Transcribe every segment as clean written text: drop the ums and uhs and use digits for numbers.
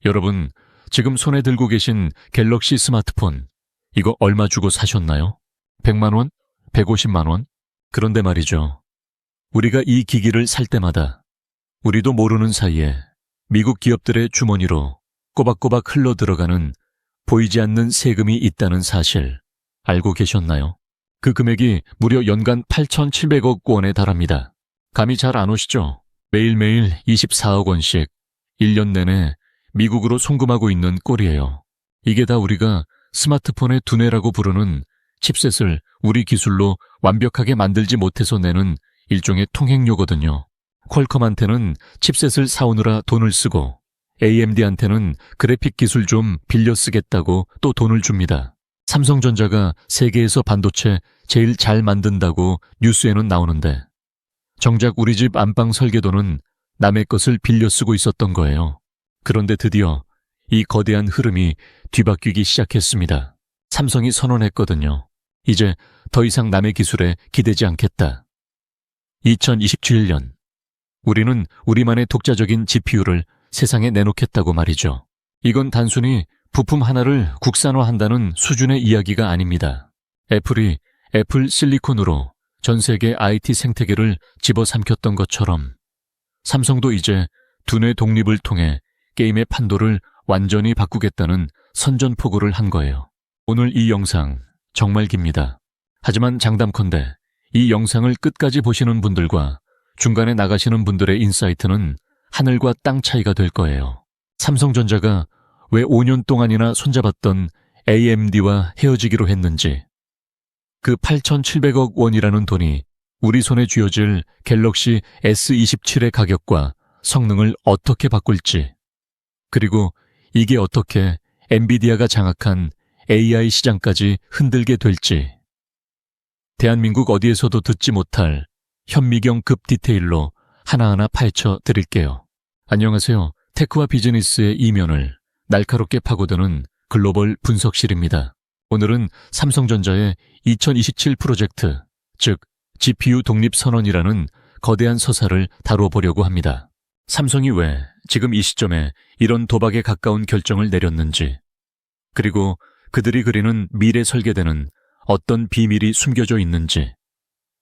여러분, 지금 손에 들고 계신 갤럭시 스마트폰, 이거 얼마 주고 사셨나요? 100만 원? 150만 원? 그런데 말이죠. 우리가 이 기기를 살 때마다 우리도 모르는 사이에 미국 기업들의 주머니로 꼬박꼬박 흘러 들어가는 보이지 않는 세금이 있다는 사실 알고 계셨나요? 그 금액이 무려 연간 8,700억 원에 달합니다. 감이 잘 안 오시죠? 매일매일 24억 원씩 1년 내내 미국으로 송금하고 있는 꼴이에요. 이게 다 우리가 스마트폰의 두뇌라고 부르는 칩셋을 우리 기술로 완벽하게 만들지 못해서 내는 일종의 통행료거든요. 퀄컴한테는 칩셋을 사오느라 돈을 쓰고 AMD한테는 그래픽 기술 좀 빌려 쓰겠다고 또 돈을 줍니다. 삼성전자가 세계에서 반도체 제일 잘 만든다고 뉴스에는 나오는데 정작 우리 집 안방 설계도는 남의 것을 빌려 쓰고 있었던 거예요. 그런데 드디어 이 거대한 흐름이 뒤바뀌기 시작했습니다. 삼성이 선언했거든요. 이제 더 이상 남의 기술에 기대지 않겠다. 2027년 우리는 우리만의 독자적인 GPU를 세상에 내놓겠다고 말이죠. 이건 단순히 부품 하나를 국산화한다는 수준의 이야기가 아닙니다. 애플이 애플 실리콘으로 전 세계 IT 생태계를 집어삼켰던 것처럼 삼성도 이제 두뇌 독립을 통해 게임의 판도를 완전히 바꾸겠다는 선전포고를 한 거예요. 오늘 이 영상 정말 깁니다. 하지만 장담컨대 이 영상을 끝까지 보시는 분들과 중간에 나가시는 분들의 인사이트는 하늘과 땅 차이가 될 거예요. 삼성전자가 왜 5년 동안이나 손잡았던 AMD와 헤어지기로 했는지, 그 8,700억 원이라는 돈이 우리 손에 쥐어질 갤럭시 S27의 가격과 성능을 어떻게 바꿀지, 그리고 이게 어떻게 엔비디아가 장악한 AI 시장까지 흔들게 될지, 대한민국 어디에서도 듣지 못할 현미경급 디테일로 하나하나 파헤쳐 드릴게요. 안녕하세요. 테크와 비즈니스의 이면을 날카롭게 파고드는 글로벌 분석실입니다. 오늘은 삼성전자의 2027 프로젝트, 즉 GPU 독립선언이라는 거대한 서사를 다뤄보려고 합니다. 삼성이 왜 지금 이 시점에 이런 도박에 가까운 결정을 내렸는지, 그리고 그들이 그리는 미래 설계대는 어떤 비밀이 숨겨져 있는지,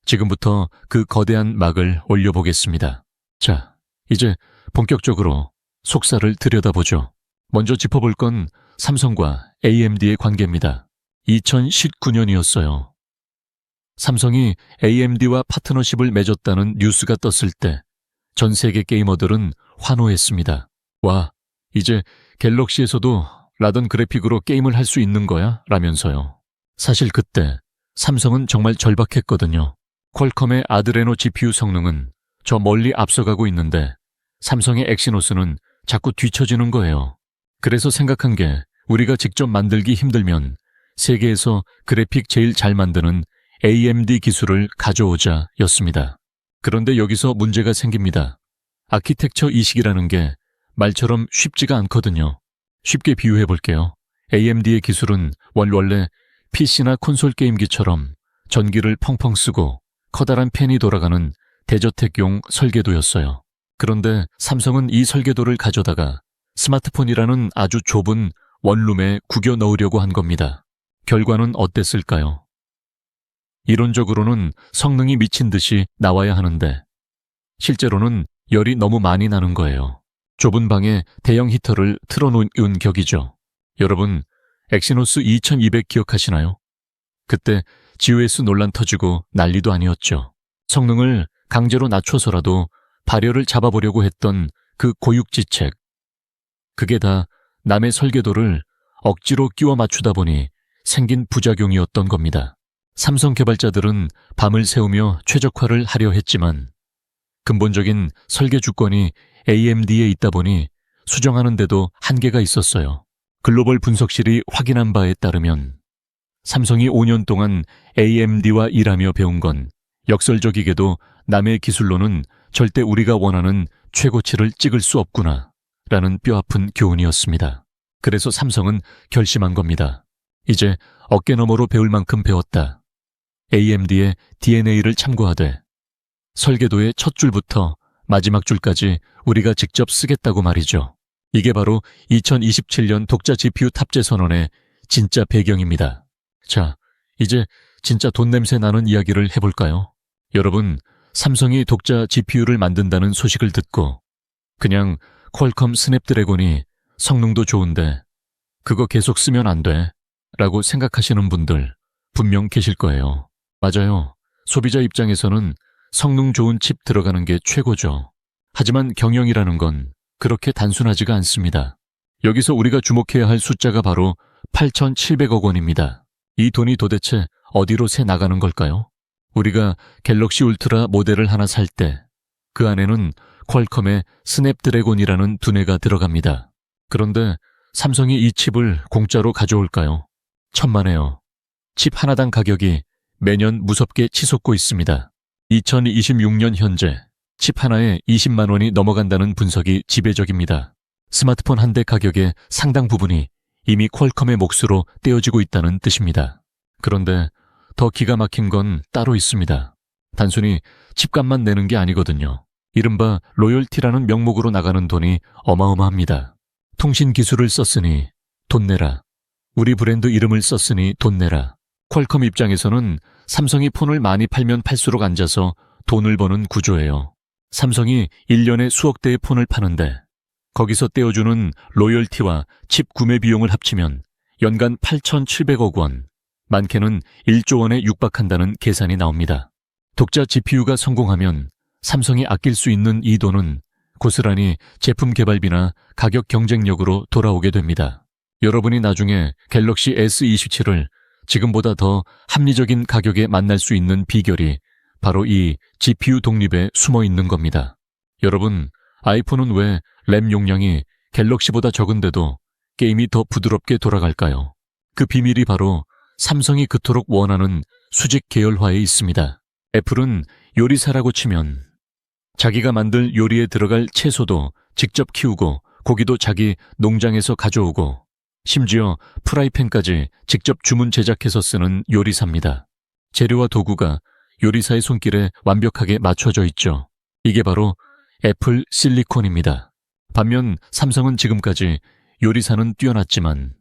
지금부터 그 거대한 막을 올려보겠습니다. 자, 이제 본격적으로 속사를 들여다보죠. 먼저 짚어볼 건 삼성과 AMD의 관계입니다. 2019년이었어요. 삼성이 AMD와 파트너십을 맺었다는 뉴스가 떴을 때 전 세계 게이머들은 환호했습니다. 와, 이제 갤럭시에서도 라던 그래픽으로 게임을 할 수 있는 거야? 라면서요. 사실 그때 삼성은 정말 절박했거든요. 퀄컴의 아드레노 GPU 성능은 저 멀리 앞서가고 있는데 삼성의 엑시노스는 자꾸 뒤처지는 거예요. 그래서 생각한 게 우리가 직접 만들기 힘들면 세계에서 그래픽 제일 잘 만드는 AMD 기술을 가져오자 였습니다. 그런데 여기서 문제가 생깁니다. 아키텍처 이식이라는 게 말처럼 쉽지가 않거든요. 쉽게 비유해 볼게요. AMD의 기술은 원래 PC나 콘솔 게임기처럼 전기를 펑펑 쓰고 커다란 팬이 돌아가는 대저택용 설계도였어요. 그런데 삼성은 이 설계도를 가져다가 스마트폰이라는 아주 좁은 원룸에 구겨 넣으려고 한 겁니다. 결과는 어땠을까요? 이론적으로는 성능이 미친 듯이 나와야 하는데 실제로는 열이 너무 많이 나는 거예요. 좁은 방에 대형 히터를 틀어놓은 격이죠. 여러분, 엑시노스 2200 기억하시나요? 그때 GOS 논란 터지고 난리도 아니었죠. 성능을 강제로 낮춰서라도 발열을 잡아보려고 했던 그 고육지책. 그게 다 남의 설계도를 억지로 끼워 맞추다 보니 생긴 부작용이었던 겁니다. 삼성 개발자들은 밤을 새우며 최적화를 하려 했지만 근본적인 설계 주권이 AMD에 있다 보니 수정하는데도 한계가 있었어요. 글로벌 분석실이 확인한 바에 따르면 삼성이 5년 동안 AMD와 일하며 배운 건 역설적이게도 남의 기술로는 절대 우리가 원하는 최고치를 찍을 수 없구나 라는 뼈아픈 교훈이었습니다. 그래서 삼성은 결심한 겁니다. 이제 어깨너머로 배울 만큼 배웠다. AMD의 DNA를 참고하되 설계도의 첫 줄부터 마지막 줄까지 우리가 직접 쓰겠다고 말이죠. 이게 바로 2027년 독자 GPU 탑재 선언의 진짜 배경입니다. 자, 이제 진짜 돈 냄새 나는 이야기를 해볼까요? 여러분, 삼성이 독자 GPU를 만든다는 소식을 듣고 그냥 퀄컴 스냅드래곤이 성능도 좋은데 그거 계속 쓰면 안 돼 라고 생각하시는 분들 분명 계실 거예요. 맞아요. 소비자 입장에서는 성능 좋은 칩 들어가는 게 최고죠. 하지만 경영이라는 건 그렇게 단순하지가 않습니다. 여기서 우리가 주목해야 할 숫자가 바로 8,700억 원입니다. 이 돈이 도대체 어디로 새 나가는 걸까요? 우리가 갤럭시 울트라 모델을 하나 살 때 그 안에는 퀄컴의 스냅드래곤이라는 두뇌가 들어갑니다. 그런데 삼성이 이 칩을 공짜로 가져올까요? 천만에요. 칩 하나당 가격이 매년 무섭게 치솟고 있습니다. 2026년 현재 칩 하나에 20만 원이 넘어간다는 분석이 지배적입니다. 스마트폰 한 대 가격의 상당 부분이 이미 퀄컴의 몫으로 떼어지고 있다는 뜻입니다. 그런데 더 기가 막힌 건 따로 있습니다. 단순히 칩값만 내는 게 아니거든요. 이른바 로열티라는 명목으로 나가는 돈이 어마어마합니다. 통신 기술을 썼으니 돈 내라. 우리 브랜드 이름을 썼으니 돈 내라. 퀄컴 입장에서는 삼성이 폰을 많이 팔면 팔수록 앉아서 돈을 버는 구조예요. 삼성이 1년에 수억 대의 폰을 파는데 거기서 떼어주는 로열티와 칩 구매 비용을 합치면 연간 8,700억 원, 많게는 1조 원에 육박한다는 계산이 나옵니다. 독자 GPU가 성공하면 삼성이 아낄 수 있는 이 돈은 고스란히 제품 개발비나 가격 경쟁력으로 돌아오게 됩니다. 여러분이 나중에 갤럭시 S27을 지금보다 더 합리적인 가격에 만날 수 있는 비결이 바로 이 GPU 독립에 숨어 있는 겁니다. 여러분, 아이폰은 왜 램 용량이 갤럭시보다 적은데도 게임이 더 부드럽게 돌아갈까요? 그 비밀이 바로 삼성이 그토록 원하는 수직 계열화에 있습니다. 애플은 요리사라고 치면 자기가 만들 요리에 들어갈 채소도 직접 키우고 고기도 자기 농장에서 가져오고 심지어 프라이팬까지 직접 주문 제작해서 쓰는 요리사입니다. 재료와 도구가 요리사의 손길에 완벽하게 맞춰져 있죠. 이게 바로 애플 실리콘입니다. 반면 삼성은 지금까지 요리사는 뛰어났지만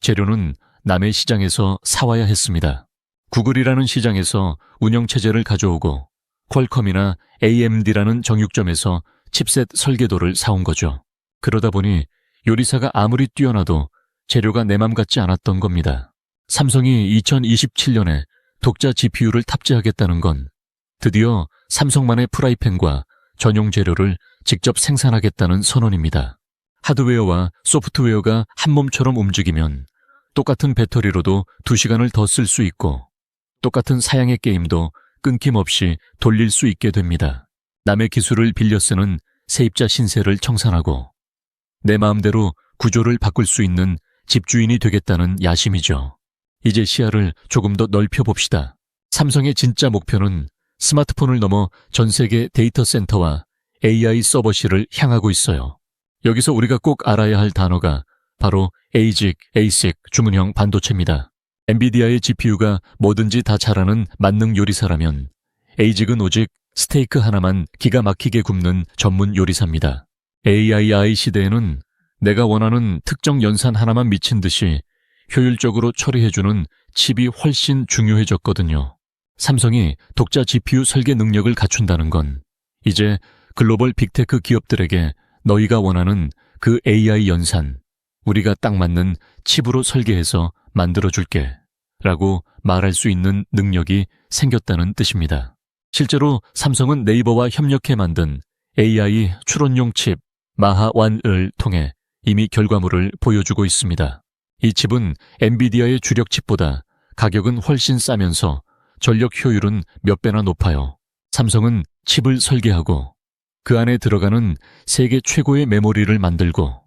재료는 남의 시장에서 사와야 했습니다. 구글이라는 시장에서 운영체제를 가져오고 퀄컴이나 AMD라는 정육점에서 칩셋 설계도를 사온 거죠. 그러다 보니 요리사가 아무리 뛰어나도 재료가 내 맘 같지 않았던 겁니다. 삼성이 2027년에 독자 GPU를 탑재하겠다는 건 드디어 삼성만의 프라이팬과 전용 재료를 직접 생산하겠다는 선언입니다. 하드웨어와 소프트웨어가 한 몸처럼 움직이면 똑같은 배터리로도 2시간을 더 쓸 수 있고 똑같은 사양의 게임도 끊김없이 돌릴 수 있게 됩니다. 남의 기술을 빌려 쓰는 세입자 신세를 청산하고 내 마음대로 구조를 바꿀 수 있는 집주인이 되겠다는 야심이죠. 이제 시야를 조금 더 넓혀봅시다. 삼성의 진짜 목표는 스마트폰을 넘어 전 세계 데이터 센터와 AI 서버실을 향하고 있어요. 여기서 우리가 꼭 알아야 할 단어가 바로 ASIC 주문형 반도체입니다. 엔비디아의 GPU가 뭐든지 다 잘하는 만능 요리사라면 ASIC은 오직 스테이크 하나만 기가 막히게 굽는 전문 요리사입니다. AI 시대에는 내가 원하는 특정 연산 하나만 미친 듯이 효율적으로 처리해주는 칩이 훨씬 중요해졌거든요. 삼성이 독자 GPU 설계 능력을 갖춘다는 건 이제 글로벌 빅테크 기업들에게 너희가 원하는 그 AI 연산, 우리가 딱 맞는 칩으로 설계해서 만들어줄게 라고 말할 수 있는 능력이 생겼다는 뜻입니다. 실제로 삼성은 네이버와 협력해 만든 AI 추론용 칩 마하1을 통해 이미 결과물을 보여주고 있습니다. 이 칩은 엔비디아의 주력 칩보다 가격은 훨씬 싸면서 전력 효율은 몇 배나 높아요. 삼성은 칩을 설계하고 그 안에 들어가는 세계 최고의 메모리를 만들고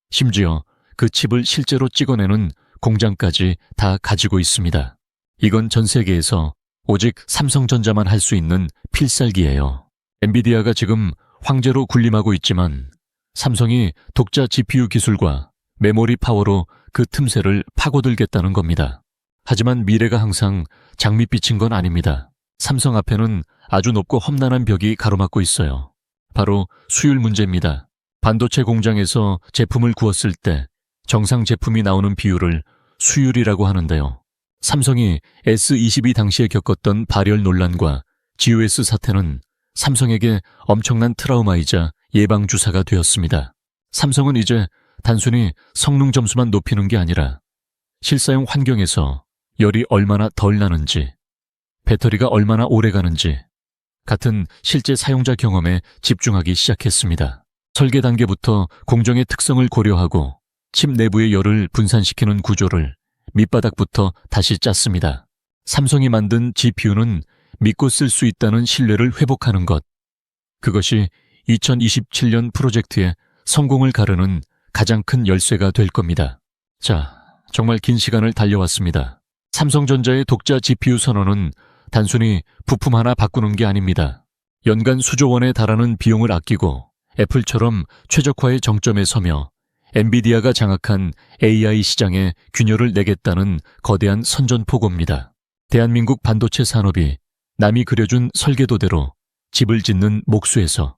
심지어 그 칩을 실제로 찍어내는 공장까지 다 가지고 있습니다. 이건 전 세계에서 오직 삼성전자만 할 수 있는 필살기예요. 엔비디아가 지금 황제로 군림하고 있지만 삼성이 독자 GPU 기술과 메모리 파워로 그 틈새를 파고들겠다는 겁니다. 하지만 미래가 항상 장밋빛인 건 아닙니다. 삼성 앞에는 아주 높고 험난한 벽이 가로막고 있어요. 바로 수율 문제입니다. 반도체 공장에서 제품을 구웠을 때 정상 제품이 나오는 비율을 수율이라고 하는데요. 삼성이 S22 당시에 겪었던 발열 논란과 GOS 사태는 삼성에게 엄청난 트라우마이자 예방주사가 되었습니다. 삼성은 이제 단순히 성능 점수만 높이는 게 아니라 실사용 환경에서 열이 얼마나 덜 나는지, 배터리가 얼마나 오래 가는지 같은 실제 사용자 경험에 집중하기 시작했습니다. 설계 단계부터 공정의 특성을 고려하고 칩 내부의 열을 분산시키는 구조를 밑바닥부터 다시 짰습니다. 삼성이 만든 GPU는 믿고 쓸 수 있다는 신뢰를 회복하는 것. 그것이 2027년 프로젝트의 성공을 가르는 가장 큰 열쇠가 될 겁니다. 자, 정말 긴 시간을 달려왔습니다. 삼성전자의 독자 GPU 선언은 단순히 부품 하나 바꾸는 게 아닙니다. 연간 수조 원에 달하는 비용을 아끼고 애플처럼 최적화의 정점에 서며 엔비디아가 장악한 AI 시장에 균열을 내겠다는 거대한 선전포고입니다. 대한민국 반도체 산업이 남이 그려준 설계도대로 집을 짓는 목수에서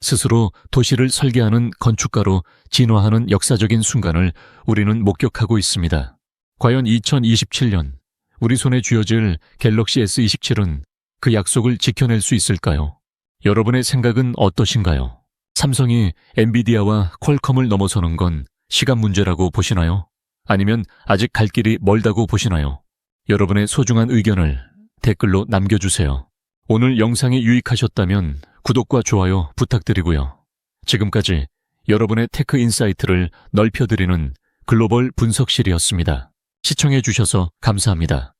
스스로 도시를 설계하는 건축가로 진화하는 역사적인 순간을 우리는 목격하고 있습니다. 과연 2027년 우리 손에 쥐어질 갤럭시 S27은 그 약속을 지켜낼 수 있을까요? 여러분의 생각은 어떠신가요? 삼성이 엔비디아와 퀄컴을 넘어서는 건 시간 문제라고 보시나요? 아니면 아직 갈 길이 멀다고 보시나요? 여러분의 소중한 의견을 댓글로 남겨주세요. 오늘 영상이 유익하셨다면 구독과 좋아요 부탁드리고요. 지금까지 여러분의 테크 인사이트를 넓혀드리는 글로벌 분석실이었습니다. 시청해주셔서 감사합니다.